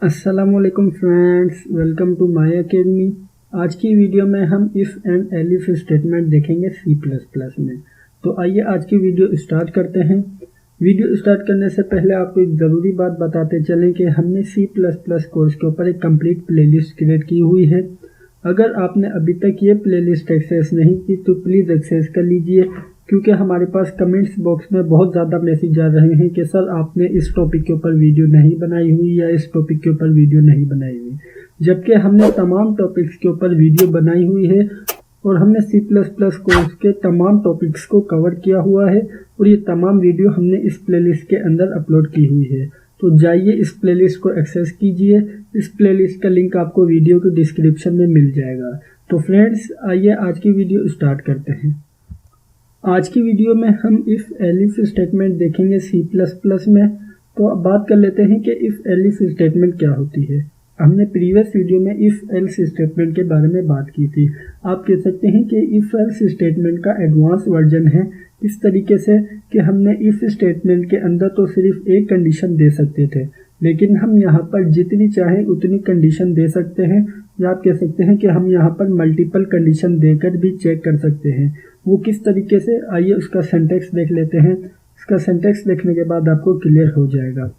अस्सलामुअलैकुम friends, welcome to my academy. आज की वीडियो में हम इफ़ एंड एलिफ स्टेटमेंट देखेंगे C++ में। तो आइए आज की वीडियो स्टार्ट करते हैं। वीडियो स्टार्ट करने से पहले आपको एक ज़रूरी बात बताते चलें कि हमने C++ कोर्स के ऊपर एक कंप्लीट प्लेलिस्ट क्रिएट की हुई है। अगर आपने अभी तक ये प्लेलिस्ट एक्सेस नहीं की तो प्लीज़ एक्सेस कर लीजिए, क्योंकि हमारे पास कमेंट्स बॉक्स में बहुत ज़्यादा मैसेज आ रहे हैं कि सर आपने इस टॉपिक के ऊपर वीडियो नहीं बनाई हुई या इस टॉपिक के ऊपर वीडियो नहीं बनाई हुई, जबकि हमने तमाम टॉपिक्स के ऊपर वीडियो बनाई हुई है और हमने C++ कोर्स के तमाम टॉपिक्स को कवर किया हुआ है और ये तमाम वीडियो हमने इस प्लेलिस्ट के अंदर अपलोड की हुई है। तो जाइए इस प्लेलिस्ट को एक्सेस कीजिए। इस प्लेलिस्ट का लिंक आपको वीडियो के डिस्क्रिप्शन में मिल जाएगा। तो फ्रेंड्स, आइए आज की वीडियो स्टार्ट करते हैं। आज की वीडियो में हम इफ़ एलिफ स्टेटमेंट देखेंगे C++ में। तो अब बात कर लेते हैं कि इफ़ एलिफ स्टेटमेंट क्या होती है। हमने प्रीवियस वीडियो में इफ़ एल्स स्टेटमेंट के बारे में बात की थी। आप कह सकते हैं कि इफ़ एल्स स्टेटमेंट का एडवांस वर्जन है, इस तरीके से कि हमने इफ़ स्टेटमेंट के अंदर तो सिर्फ एक कंडीशन दे सकते थे, लेकिन हम यहाँ पर जितनी चाहें उतनी कंडीशन दे सकते हैं, या आप कह सकते हैं कि हम यहाँ पर मल्टीपल कंडीशन देकर भी चेक कर सकते हैं। वो किस तरीके से, आइए उसका सिंटैक्स देख लेते हैं। इसका सिंटैक्स देखने के बाद आपको क्लियर हो जाएगा।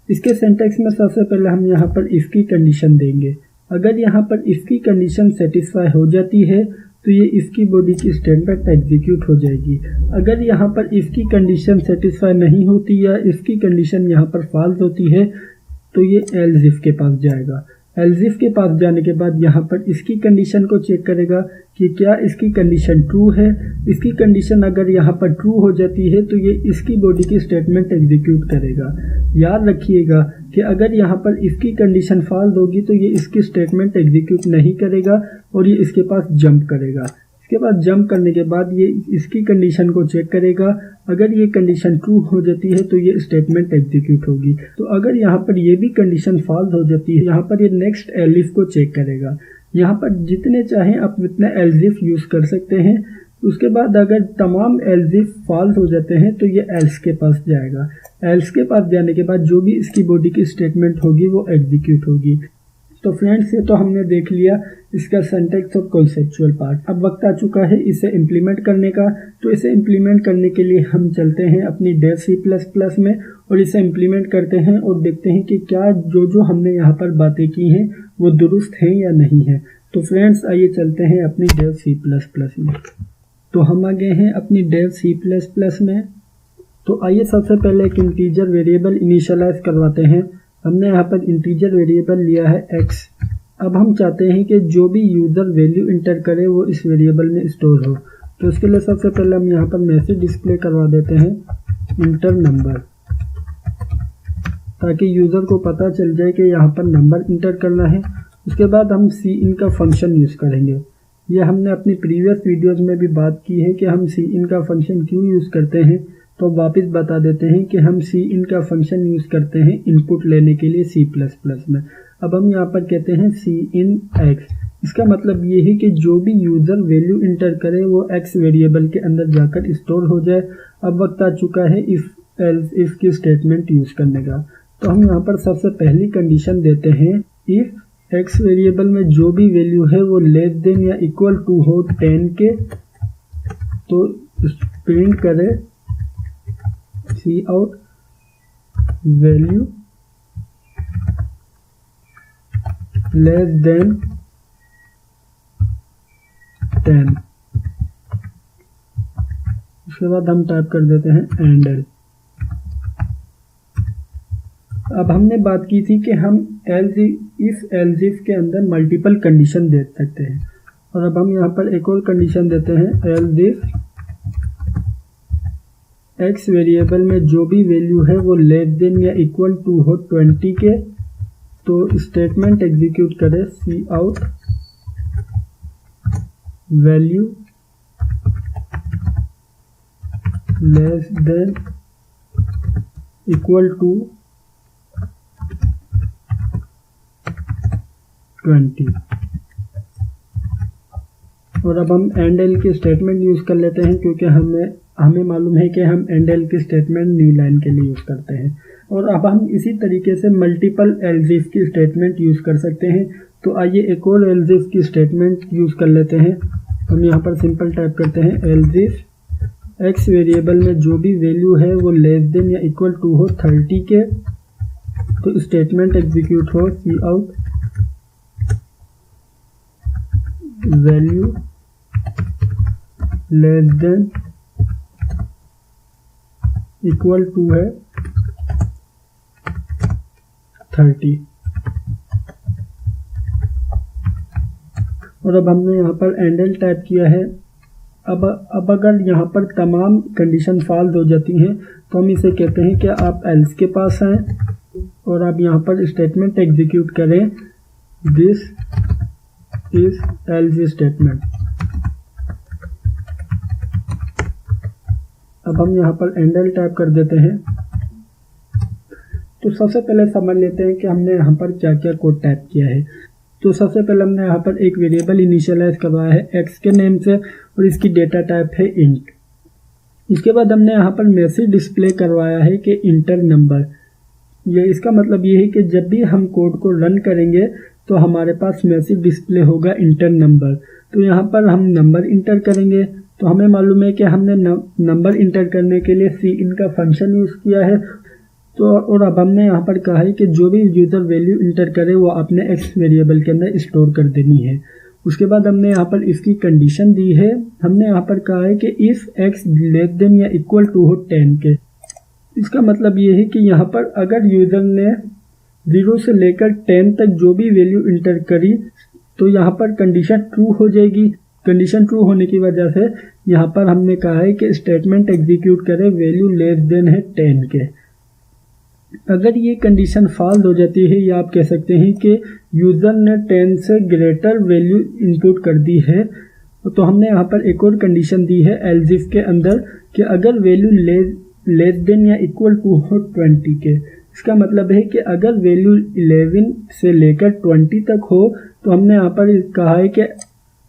इसके सिंटैक्स में सबसे पहले हम यहाँ पर इफ़ की कंडीशन देंगे। अगर यहाँ पर इफ़ की कंडीशन सेटिस्फाई हो जाती है तो ये इफ़ की बॉडी की स्टेटमेंट एग्जीक्यूट हो जाएगी। अगर यहाँ पर इफ़ की कंडीशन सेटिस्फाई नहीं होती या इफ़ की कंडीशन यहाँ पर फॉल्स होती है तो ये एल्स इफ के पास जाएगा। एल्स इफ के पास जाने के बाद यहाँ पर इसकी कंडीशन को चेक करेगा कि क्या इसकी कंडीशन ट्रू है। इसकी कंडीशन अगर यहाँ पर ट्रू हो जाती है तो ये इसकी बॉडी की स्टेटमेंट एग्जीक्यूट करेगा। याद रखिएगा कि अगर यहाँ पर इसकी कंडीशन फॉल्स होगी तो ये इसकी स्टेटमेंट एग्जीक्यूट नहीं करेगा और ये इसके पास जंप करेगा। इसके बाद जंप करने के बाद ये इसकी कंडीशन को चेक करेगा। अगर ये कंडीशन ट्रू हो जाती है तो ये स्टेटमेंट एग्जीक्यूट होगी। तो अगर यहाँ पर ये भी कंडीशन फॉल्स हो जाती है, यहाँ पर ये नेक्स्ट एलिफ को चेक करेगा। यहाँ पर जितने चाहें आप उतने एल्सिफ यूज़ कर सकते हैं। उसके बाद अगर तमाम एल्सिफ फॉल्स हो जाते हैं तो ये एल्स के पास जाएगा। एल्स के पास जाने के बाद जो भी इसकी बॉडी की स्टेटमेंट होगी वो एग्जीक्यूट होगी। तो फ्रेंड्स, ये तो हमने देख लिया इसका सिंटैक्स और कॉन्सेप्चुअल पार्ट। अब वक्त आ चुका है इसे इम्प्लीमेंट करने का। तो इसे इम्प्लीमेंट करने के लिए हम चलते हैं अपनी डेव C++ में और इसे इम्प्लीमेंट करते हैं और देखते हैं कि क्या जो हमने यहाँ पर बातें की हैं वो दुरुस्त हैं या नहीं है। तो फ्रेंड्स, आइए चलते हैं अपनी डेव C++ में। तो हम आ गए हैं अपनी डेव C++ में। तो आइए सबसे पहले एक इंटीजर वेरिएबल इनिशियलाइज करवाते हैं। हमने यहाँ पर इंटीजर वेरिएबल लिया है x। अब हम चाहते हैं कि जो भी यूज़र वैल्यू इंटर करे वो इस वेरिएबल में स्टोर हो। तो इसके लिए सबसे पहले हम यहाँ पर मैसेज डिस्प्ले करवा देते हैं इंटर नंबर, ताकि यूज़र को पता चल जाए कि यहाँ पर नंबर इंटर करना है। उसके बाद हम इन का फंक्शन यूज़ करेंगे। ये हमने अपनी प्रीवियस वीडियोज़ में भी बात की है कि हम इन का फंक्शन क्यों यूज़ करते हैं। तो वापस बता देते हैं कि हम इन का फंक्शन यूज़ करते हैं इनपुट लेने के लिए C++ में। अब हम यहाँ पर कहते हैं in x। इसका मतलब ये है कि जो भी यूज़र वैल्यू इंटर करे वो x वेरिएबल के अंदर जाकर स्टोर हो जाए। अब वक्त आ चुका है इफ़ की स्टेटमेंट यूज़ करने का। तो हम यहाँ पर सबसे पहली कंडीशन देते हैं इफ़ x वेरिएबल में जो भी वैल्यू है वो लेस देन या इक्वल टू हो 10 के, तो प्रिंट करे Cout वैल्यू लेस देन 10। उसके बाद हम टाइप कर देते हैं एंडल। अब हमने बात की थी कि हम इफ एल्सिफ के अंदर मल्टीपल कंडीशन दे सकते हैं, और अब हम यहाँ पर एक और कंडीशन देते हैं एल्सिफ x वेरिएबल में जो भी वैल्यू है वो लेस देन या इक्वल टू हो 20 के, तो स्टेटमेंट एग्जीक्यूट करे Cout value less than equal to 20। और अब हम एंड एल की स्टेटमेंट यूज़ कर लेते हैं, क्योंकि हमें मालूम है कि हम एंड एल की स्टेटमेंट न्यू लाइन के लिए यूज़ करते हैं। और अब हम इसी तरीके से मल्टीपल एल्स इफ की स्टेटमेंट यूज़ कर सकते हैं। तो आइए एक और एल्स इफ की स्टेटमेंट यूज़ कर लेते हैं। हम यहाँ पर सिंपल टाइप करते हैं एल्स इफ एक्स वेरिएबल में जो भी वैल्यू है वो लेस देन या इक्वल टू हो 30 के, तो स्टेटमेंट एग्जीक्यूट हो cout value less than equal to है 30। और अब हमने यहाँ पर एंडल टाइप किया है। अब अगर यहाँ पर तमाम कंडीशन फॉल्स हो जाती हैं तो हम इसे कहते हैं कि आप एल्स के पास आएँ और आप यहाँ पर स्टेटमेंट एग्जीक्यूट करें, दिस इज एल्स स्टेटमेंट। अब हम यहाँ पर एंडल टाइप कर देते हैं। तो सबसे पहले समझ लेते हैं कि हमने यहाँ पर क्या क्या कोड टाइप किया है। तो सबसे पहले हमने यहाँ पर एक वेरिएबल इनिशियलाइज करवाया है एक्स के नेम से और इसकी डेटा टाइप है इंट। इसके बाद हमने यहाँ पर मैसेज डिस्प्ले करवाया है कि इंटर नंबर। ये इसका मतलब ये है कि जब भी हम कोड को रन करेंगे तो हमारे पास मैसेज डिस्प्ले होगा इंटर नंबर। तो यहाँ पर हम नंबर इंटर करेंगे। तो हमें मालूम है कि हमने नंबर इंटर करने के लिए सी इन का फंक्शन यूज़ किया है। तो और अब हमने यहाँ पर कहा है कि जो भी यूज़र वैल्यू इंटर करे वो अपने एक्स वेरिएबल के अंदर स्टोर कर देनी है। उसके बाद हमने यहाँ पर इसकी कंडीशन दी है। हमने यहाँ पर कहा है कि इफ़ एक्स लेस देन या इक्वल टू हो 10 के। इसका मतलब ये है कि यहाँ पर अगर यूज़र ने 0 से लेकर 10 तक जो भी वैल्यू इंटर करी तो यहाँ पर कंडीशन ट्रू हो जाएगी। कंडीशन ट्रू होने की वजह से यहाँ पर हमने कहा है कि स्टेटमेंट एग्जीक्यूट करे वैल्यू लेस देन है 10 के। अगर ये कंडीशन फॉल्स हो जाती है या आप कह सकते हैं कि यूज़र ने 10 से ग्रेटर वैल्यू इनपुट कर दी है, तो हमने यहाँ पर एक और कंडीशन दी है एल्स इफ के अंदर कि अगर वैल्यू लेस देन या इक्वल टू हो 20 के। इसका मतलब है कि अगर वैल्यू 11 से लेकर 20 तक हो तो हमने यहाँ पर कहा है कि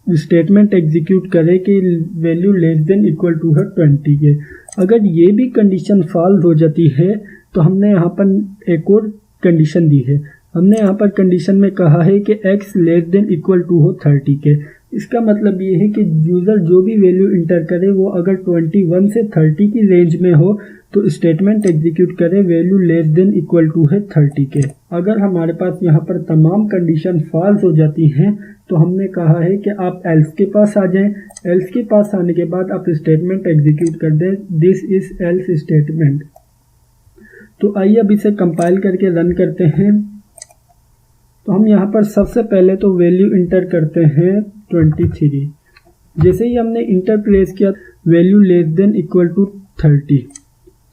स्टेटमेंट एग्जीक्यूट करे कि value less than equal to है 20 के। अगर ये भी कंडीशन फॉल्स हो जाती है तो हमने यहाँ पर एक और कंडीशन दी है। हमने यहाँ पर कंडीशन में कहा है कि x less than equal to हो 30 के। इसका मतलब ये है कि यूज़र जो भी वैल्यू इंटर करे वो अगर 21 से 30 की रेंज में हो तो स्टेटमेंट एग्जीक्यूट करे value less than equal to है 30 के। अगर हमारे पास यहाँ पर तमाम कंडीशन फॉल्स हो जाती हैं तो हमने कहा है कि आप एल्स के पास आ जाएं। एल्स के पास आने के बाद आप स्टेटमेंट एग्जीक्यूट कर दें, दिस इज एल्स स्टेटमेंट। तो आइए अब इसे कंपाइल करके रन करते हैं। तो हम यहाँ पर सबसे पहले तो वैल्यू इंटर करते हैं 23। जैसे ही हमने इंटर प्लेस किया value less than equal to 30।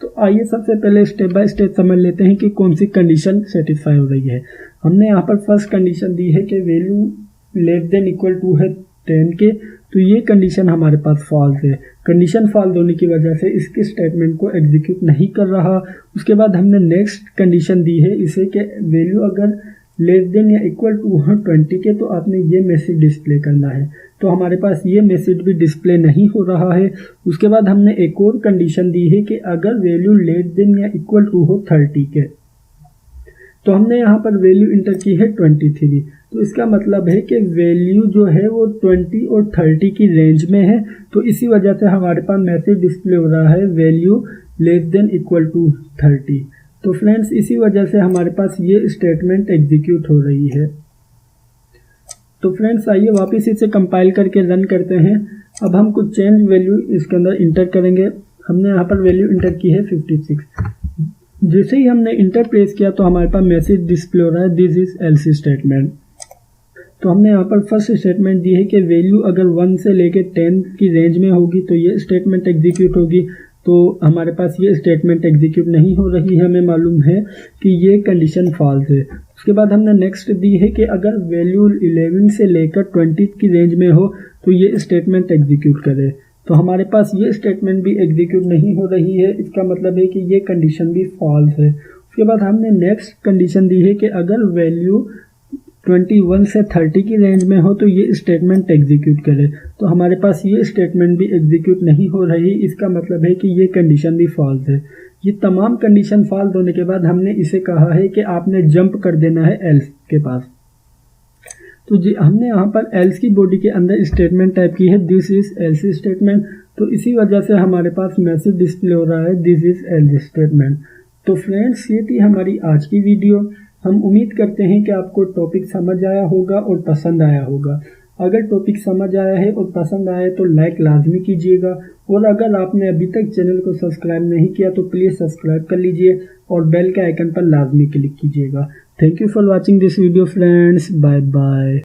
तो आइए सबसे पहले स्टेप बाय स्टेप समझ लेते हैं कि कौन सी कंडीशन सेटिस्फाई हो रही है। हमने यहाँ पर फर्स्ट कंडीशन दी है कि value less than equal to है 10 के। तो ये कंडीशन हमारे पास फॉल्स है। कंडीशन फॉल्स होने की वजह से इसके स्टेटमेंट को एग्जीक्यूट नहीं कर रहा। उसके बाद हमने नेक्स्ट कंडीशन दी है इसे कि वैल्यू अगर लेस देन या इक्वल टू हो 20 के तो आपने ये मैसेज डिस्प्ले करना है। तो हमारे पास ये मैसेज भी डिस्प्ले नहीं हो रहा है। उसके बाद हमने एक और कंडीशन दी है कि अगर वैल्यू लेस देन या इक्वल टू हो 30 के। तो हमने यहाँ पर वैल्यू इंटर की है 23। तो इसका मतलब है कि वैल्यू जो है वो 20 और 30 की रेंज में है। तो इसी वजह से हमारे पास मैसेज डिस्प्ले हो रहा है value less than equal to 30। तो फ्रेंड्स इसी वजह से हमारे पास ये स्टेटमेंट एग्जीक्यूट हो रही है। तो फ्रेंड्स आइए वापस इसे कंपाइल करके रन करते हैं। अब हम कुछ चेंज वैल्यू इसके अंदर इंटर करेंगे। हमने यहाँ पर वैल्यू इंटर की है 56। जैसे ही हमने इंटर प्रेस किया तो हमारे पास मैसेज डिस्प्ले हो रहा है दिस इज एल्स स्टेटमेंट। तो हमने यहाँ पर फर्स्ट स्टेटमेंट दी है कि वैल्यू अगर 1 से लेकर 10 की रेंज में होगी तो ये स्टेटमेंट एग्जीक्यूट होगी। तो हमारे पास ये स्टेटमेंट एग्जीक्यूट नहीं हो रही है। हमें मालूम है कि ये कंडीशन फॉल्स है। उसके बाद हमने नेक्स्ट दी है कि अगर वैल्यू 11 से लेकर 20 की रेंज में हो तो ये स्टेटमेंट एग्जीक्यूट करे। तो हमारे पास ये स्टेटमेंट भी एग्जीक्यूट नहीं हो रही है। इसका मतलब है कि ये कंडीशन भी फॉल्स है। उसके बाद हमने नेक्स्ट कंडीशन दी है कि अगर वैल्यू 21 से 30 की रेंज में हो तो ये स्टेटमेंट एग्जीक्यूट करे। तो हमारे पास ये स्टेटमेंट भी एग्जीक्यूट नहीं हो रही। इसका मतलब है कि ये कंडीशन भी फॉल्स है। ये तमाम कंडीशन फॉल्स होने के बाद हमने इसे कहा है कि आपने जंप कर देना है एल्स के पास। तो जी हमने यहाँ पर एल्स की बॉडी के अंदर स्टेटमेंट टाइप की है दिस इज एल्स स्टेटमेंट, तो इसी वजह से हमारे पास मैसेज डिस्प्ले हो रहा है दिस इज एल्स स्टेटमेंट। तो फ्रेंड्स ये थी हमारी आज की वीडियो। हम उम्मीद करते हैं कि आपको टॉपिक समझ आया होगा और पसंद आया होगा। अगर टॉपिक समझ आया है और पसंद आया है तो लाइक लाजमी कीजिएगा, और अगर आपने अभी तक चैनल को सब्सक्राइब नहीं किया तो प्लीज़ सब्सक्राइब कर लीजिए और बेल के आइकन पर लाजमी क्लिक कीजिएगा। Thank you for watching this video friends, bye bye.